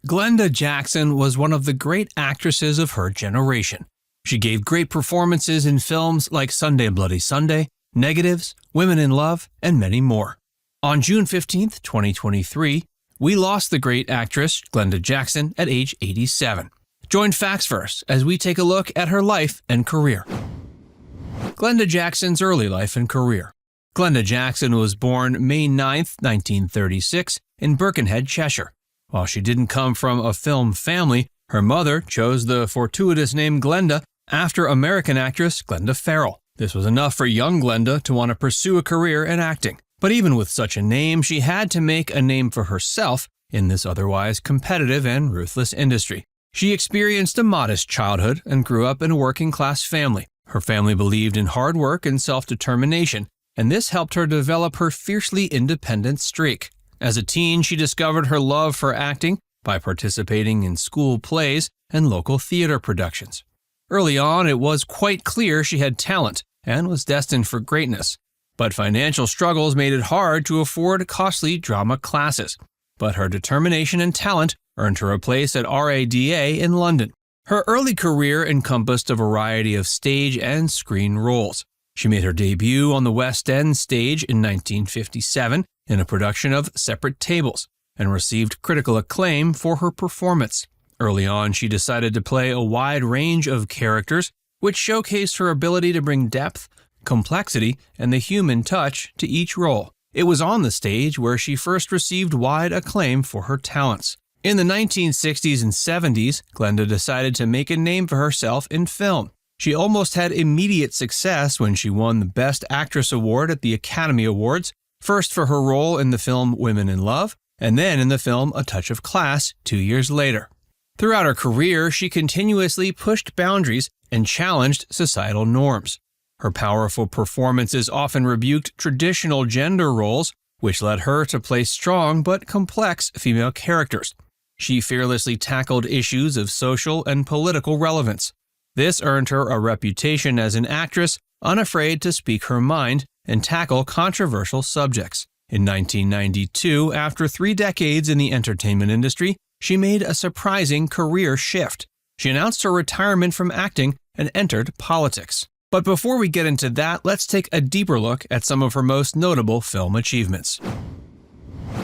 Glenda Jackson was one of the great actresses of her generation. She gave great performances in films like Sunday Bloody Sunday, Negatives, Women in Love, and many more. On June 15, 2023, we lost the great actress Glenda Jackson at age 87. Join FactsVerse as we take a look at her life and career. Glenda Jackson's early life and career. Glenda Jackson was born May 9, 1936, in Birkenhead, Cheshire. While she didn't come from a film family, her mother chose the fortuitous name Glenda after American actress Glenda Farrell. This was enough for young Glenda to want to pursue a career in acting. But even with such a name, she had to make a name for herself in this otherwise competitive and ruthless industry. She experienced a modest childhood and grew up in a working-class family. Her family believed in hard work and self-determination, and this helped her develop her fiercely independent streak. As a teen, she discovered her love for acting by participating in school plays and local theater productions. Early on, it was quite clear she had talent and was destined for greatness. But financial struggles made it hard to afford costly drama classes. But her determination and talent earned her a place at RADA in London. Her early career encompassed a variety of stage and screen roles. She made her debut on the West End stage in 1957 in a production of Separate Tables, and received critical acclaim for her performance. Early on, she decided to play a wide range of characters, which showcased her ability to bring depth, complexity, and the human touch to each role. It was on the stage where she first received wide acclaim for her talents. In the 1960s and 70s, Glenda decided to make a name for herself in film. She almost had immediate success when she won the Best Actress Award at the Academy Awards, first for her role in the film Women in Love, and then in the film A Touch of Class 2 years later. Throughout her career, she continuously pushed boundaries and challenged societal norms. Her powerful performances often rebuked traditional gender roles, which led her to play strong but complex female characters. She fearlessly tackled issues of social and political relevance. This earned her a reputation as an actress unafraid to speak her mind and tackle controversial subjects. In 1992, after 3 decades in the entertainment industry, she made a surprising career shift. She announced her retirement from acting and entered politics. But before we get into that, let's take a deeper look at some of her most notable film achievements.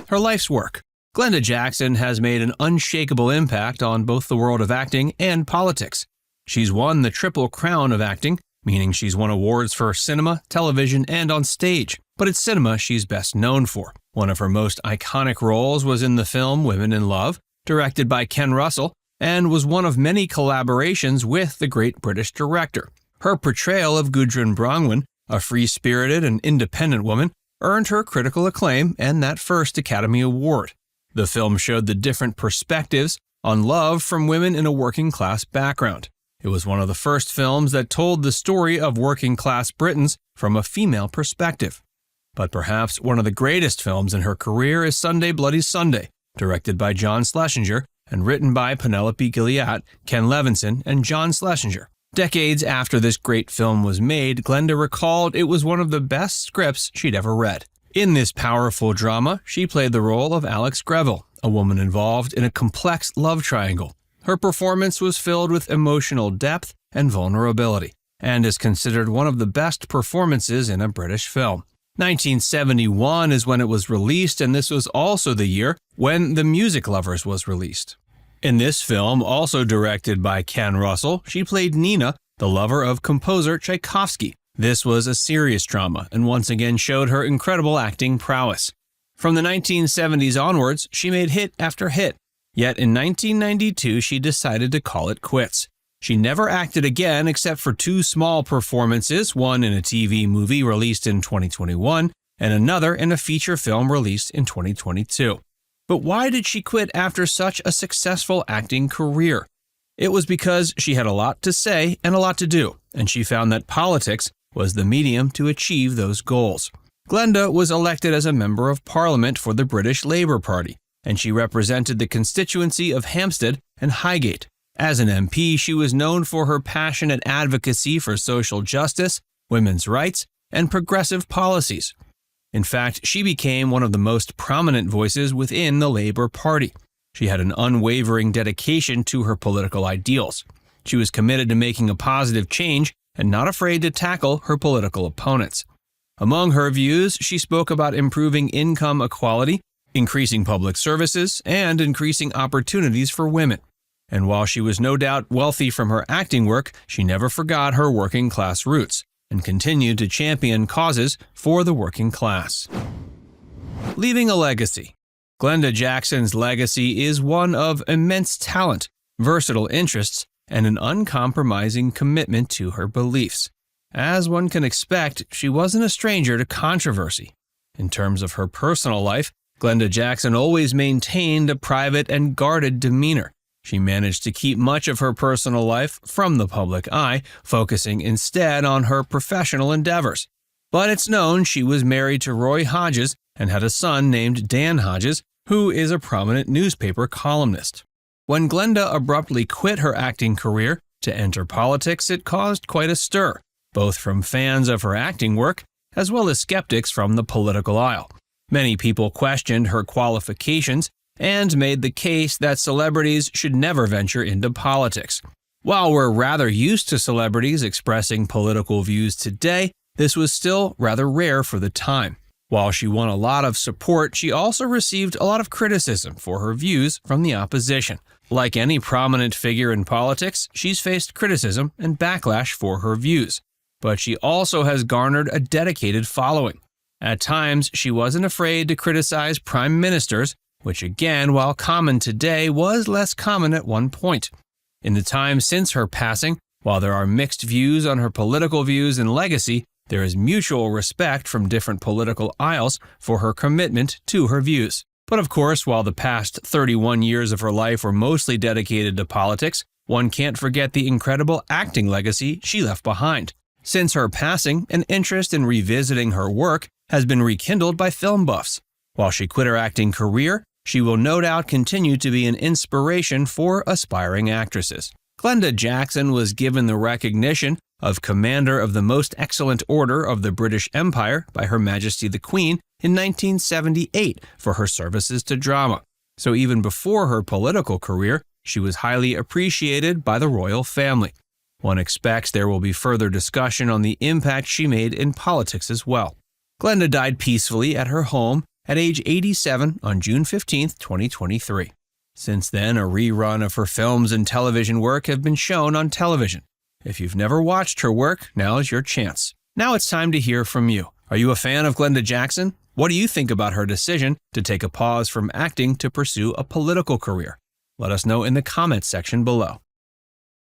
Her life's work. Glenda Jackson has made an unshakable impact on both the world of acting and politics. She's won the Triple Crown of acting, meaning she's won awards for cinema, television, and on stage. But it's cinema she's best known for. One of her most iconic roles was in the film Women in Love, directed by Ken Russell, and was one of many collaborations with the great British director. Her portrayal of Gudrun Brongwen, a free-spirited and independent woman, earned her critical acclaim and that first Academy Award. The film showed the different perspectives on love from women in a working-class background. It was one of the first films that told the story of working-class Britons from a female perspective. But perhaps one of the greatest films in her career is Sunday Bloody Sunday, directed by John Schlesinger and written by Penelope Gilliatt, Ken Levinson, and John Schlesinger. Decades after this great film was made, Glenda recalled it was one of the best scripts she'd ever read. In this powerful drama, she played the role of Alex Greville, a woman involved in a complex love triangle. Her performance was filled with emotional depth and vulnerability, and is considered one of the best performances in a British film. 1971 is when it was released, and this was also the year when The Music Lovers was released. In this film, also directed by Ken Russell, she played Nina, the lover of composer Tchaikovsky. This was a serious drama, and once again showed her incredible acting prowess. From the 1970s onwards, she made hit after hit. Yet in 1992, she decided to call it quits. She never acted again except for 2 small performances, one in a TV movie released in 2021 and another in a feature film released in 2022. But why did she quit after such a successful acting career? It was because she had a lot to say and a lot to do, and she found that politics was the medium to achieve those goals. Glenda was elected as a Member of Parliament for the British Labour Party, and she represented the constituency of Hampstead and Highgate. As an MP, she was known for her passionate advocacy for social justice, women's rights, and progressive policies. In fact, she became one of the most prominent voices within the Labour Party. She had an unwavering dedication to her political ideals. She was committed to making a positive change and not afraid to tackle her political opponents. Among her views, she spoke about improving income equality, increasing public services, and increasing opportunities for women. And while she was no doubt wealthy from her acting work, she never forgot her working-class roots and continued to champion causes for the working class. Leaving a legacy. Glenda Jackson's legacy is one of immense talent, versatile interests, and an uncompromising commitment to her beliefs. As one can expect, she wasn't a stranger to controversy. In terms of her personal life, Glenda Jackson always maintained a private and guarded demeanor. She managed to keep much of her personal life from the public eye, focusing instead on her professional endeavors. But it's known she was married to Roy Hodges and had a son named Dan Hodges, who is a prominent newspaper columnist. When Glenda abruptly quit her acting career to enter politics, it caused quite a stir, both from fans of her acting work as well as skeptics from the political aisle. Many people questioned her qualifications and made the case that celebrities should never venture into politics. While we're rather used to celebrities expressing political views today, this was still rather rare for the time. While she won a lot of support, she also received a lot of criticism for her views from the opposition. Like any prominent figure in politics, she's faced criticism and backlash for her views. But she also has garnered a dedicated following. At times, she wasn't afraid to criticize prime ministers, which again, while common today, was less common at one point. In the time since her passing, while there are mixed views on her political views and legacy, there is mutual respect from different political aisles for her commitment to her views. But of course, while the past 31 years of her life were mostly dedicated to politics, one can't forget the incredible acting legacy she left behind. Since her passing, an interest in revisiting her work has been rekindled by film buffs. While she quit her acting career, she will no doubt continue to be an inspiration for aspiring actresses. Glenda Jackson was given the recognition of Commander of the Most Excellent Order of the British Empire by Her Majesty the Queen in 1978 for her services to drama. So even before her political career, she was highly appreciated by the royal family. One expects there will be further discussion on the impact she made in politics as well. Glenda died peacefully at her home at age 87 on June 15, 2023. Since then, a rerun of her films and television work have been shown on television. If you've never watched her work, now is your chance. Now it's time to hear from you. Are you a fan of Glenda Jackson? What do you think about her decision to take a pause from acting to pursue a political career? Let us know in the comments section below.